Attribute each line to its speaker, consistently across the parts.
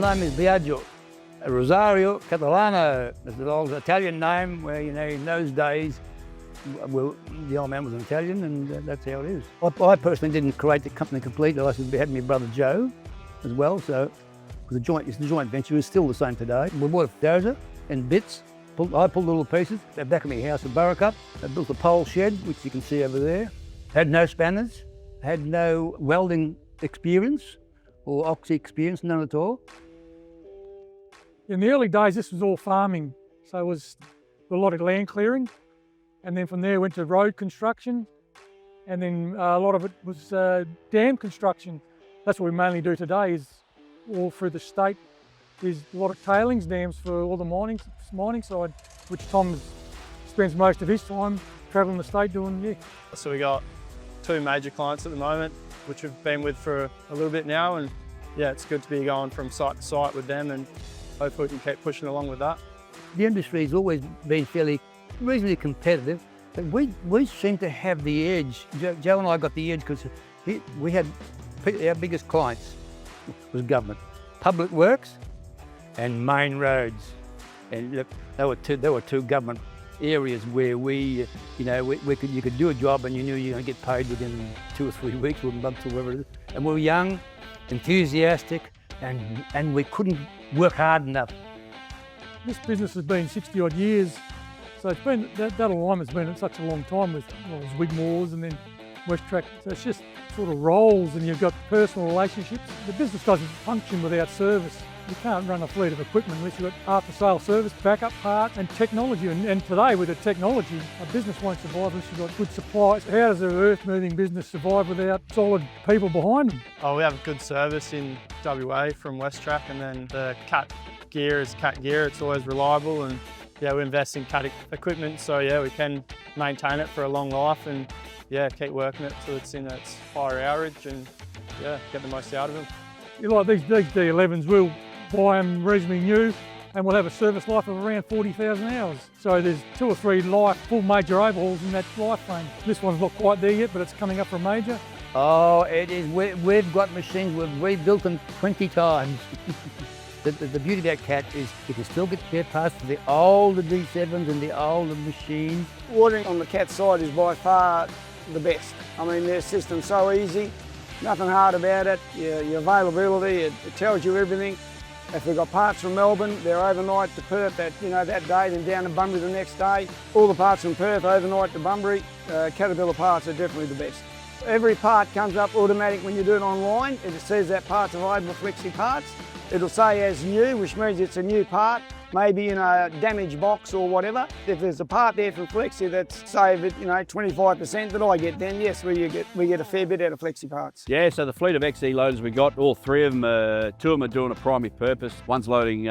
Speaker 1: My name is B&J Catalano. It's an old Italian name where, you know, in those days, well, the old man was an Italian, and that's how it is. I personally didn't create the company completely. I had my brother Joe as well, so it's a joint venture. It's still the same today. We bought a dozer and bits. I pulled little pieces. At the back of my house in Burracup, I built a pole shed, which you can see over there. Had no spanners, had no welding experience or oxy experience, none at all.
Speaker 2: In the early days, this was all farming, so it was a lot of land clearing, and then from there went to road construction, and then a lot of it was dam construction. That's what we mainly do today, is all through the state. There's a lot of tailings dams for all the mining side, which Tom spends most of his time travelling the state doing. Yeah.
Speaker 3: So we got 2 major clients at the moment, which we've been with for a little bit now, and yeah, it's good to be going from site to site with them, and hopefully we can keep pushing along with that.
Speaker 1: The industry has always been reasonably competitive, but we seem to have the edge. Joe and I got the edge because we had our biggest clients was government, public works, and main roads, and look, there were two government areas where you could do a job and you knew you were going to get paid within 2 or 3 weeks or months or whatever it is. And we were young, enthusiastic, and we couldn't work hard enough.
Speaker 2: This business has been 60 odd years, so it's been that alignment's been such a long time with Wigmore's and then WesTrac. So it's just sort of roles, and you've got personal relationships. The business doesn't function without service. You can't run a fleet of equipment unless you've got after-sale service, backup parts and technology. And today with the technology, a business won't survive unless you've got good supplies. How does an earth-moving business survive without solid people behind them?
Speaker 3: Oh, we have good service in WA from WesTrac, and then the Cat gear is Cat gear. It's always reliable, and yeah, we invest in Cat equipment, so yeah, we can maintain it for a long life and yeah, keep working it till it's in its higher hourage and yeah, get the most out of them.
Speaker 2: Like these D11s, we'll buy them reasonably new, and we'll have a service life of around 40,000 hours. So there's 2 or 3 full major overhauls in that life frame. This one's not quite there yet, but it's coming up for a major.
Speaker 1: Oh, it is. We've got machines, we've rebuilt them 20 times. The beauty of that Cat is you can still get spare parts for the older D7s and the older machines.
Speaker 4: Ordering on the Cat side is by far the best. I mean, their system's so easy, nothing hard about it. Your availability, it tells you everything. If we've got parts from Melbourne, they're overnight to Perth that day, then down to Bunbury the next day. All the parts from Perth overnight to Bunbury. Caterpillar parts are definitely the best. Every part comes up automatic when you do it online. It says that part's available Flexi parts. It'll say as new, which means it's a new part, maybe in a damaged box or whatever. If there's a part there from Flexi that's saved at 25% that I get, then yes, we get a fair bit out of Flexi parts.
Speaker 5: Yeah, so the fleet of XE loaders we got, all 3 of them, 2 of them are doing a primary purpose. One's loading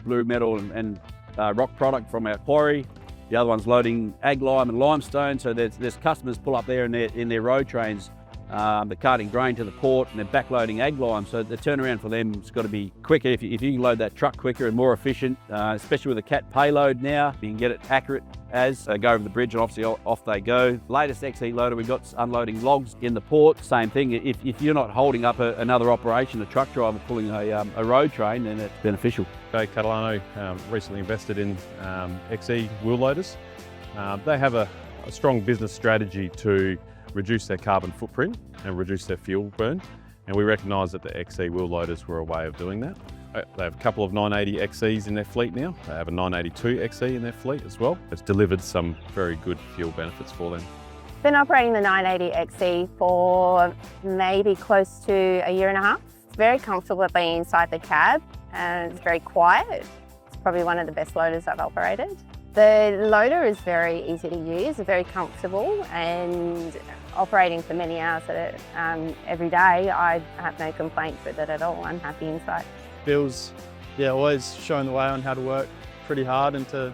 Speaker 5: blue metal and rock product from our quarry. The other one's loading ag lime and limestone. So there's customers pull up there in their road trains. They're carting grain to the port and they're backloading ag lime, so the turnaround for them has got to be quicker. If you can load that truck quicker and more efficient, especially with the Cat payload now, you can get it accurate as they go over the bridge, and obviously off they go. Latest XE loader we got unloading logs in the port, same thing. If you're not holding up another operation, a truck driver pulling a road train, then it's beneficial.
Speaker 6: B&J Catalano recently invested in XE wheel loaders. They have a strong business strategy to reduce their carbon footprint and reduce their fuel burn, and we recognise that the XE wheel loaders were a way of doing that. They have a couple of 980 XEs in their fleet now. They have a 982 XE in their fleet as well. It's delivered some very good fuel benefits for them.
Speaker 7: Been operating the 980 XE for maybe close to a year and a half. It's very comfortable being inside the cab and it's very quiet. It's probably one of the best loaders I've operated. The loader is very easy to use, very comfortable, and operating for many hours every day, I have no complaints with it at all. I'm happy inside.
Speaker 3: Bill's always showing the way on how to work pretty hard and to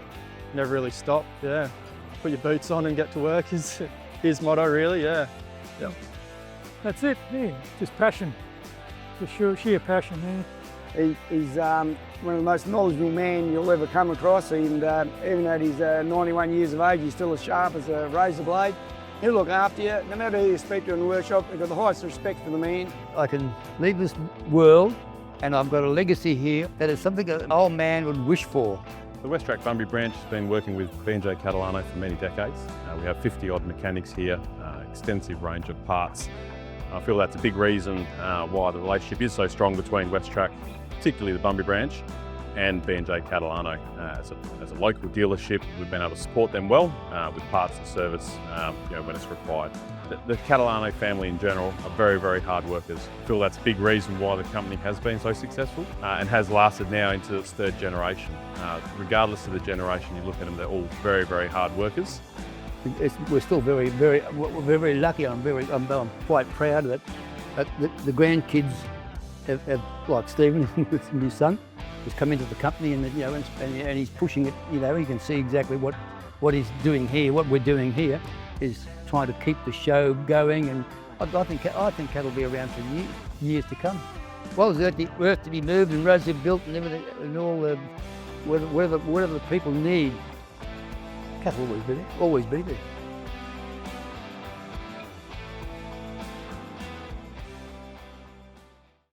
Speaker 3: never really stop. Yeah, put your boots on and get to work is his motto, really. Yeah.
Speaker 2: That's it. Yeah, just passion, just sheer passion. Yeah.
Speaker 4: He's one of the most knowledgeable men you'll ever come across, and even at his 91 years of age, he's still as sharp as a razor blade. He'll look after you, no matter who you speak to in the workshop. I've got the highest respect for the man.
Speaker 1: I can leave this world and I've got a legacy here that is something an old man would wish for.
Speaker 6: The WesTrac Bunbury branch has been working with B&J Catalano for many decades. We have 50 odd mechanics here, extensive range of parts. I feel that's a big reason why the relationship is so strong between WesTrac, particularly the Bunbury branch, and B&J Catalano. As a local dealership, we've been able to support them well with parts and service when it's required. The Catalano family in general are very, very hard workers. I feel that's a big reason why the company has been so successful and has lasted now into its third generation. Regardless of the generation you look at them, they're all very, very hard workers.
Speaker 1: We're still we're very lucky. I'm quite proud of it. The grandkids have like Stephen, his son, has come into the company and he's pushing it. You can see exactly what he's doing here. What we're doing here is trying to keep the show going, and I think cattle will be around for years to come. Well, there's earth to be moved and roads to be built and everything, and all whatever the people need. Cattle will always be there.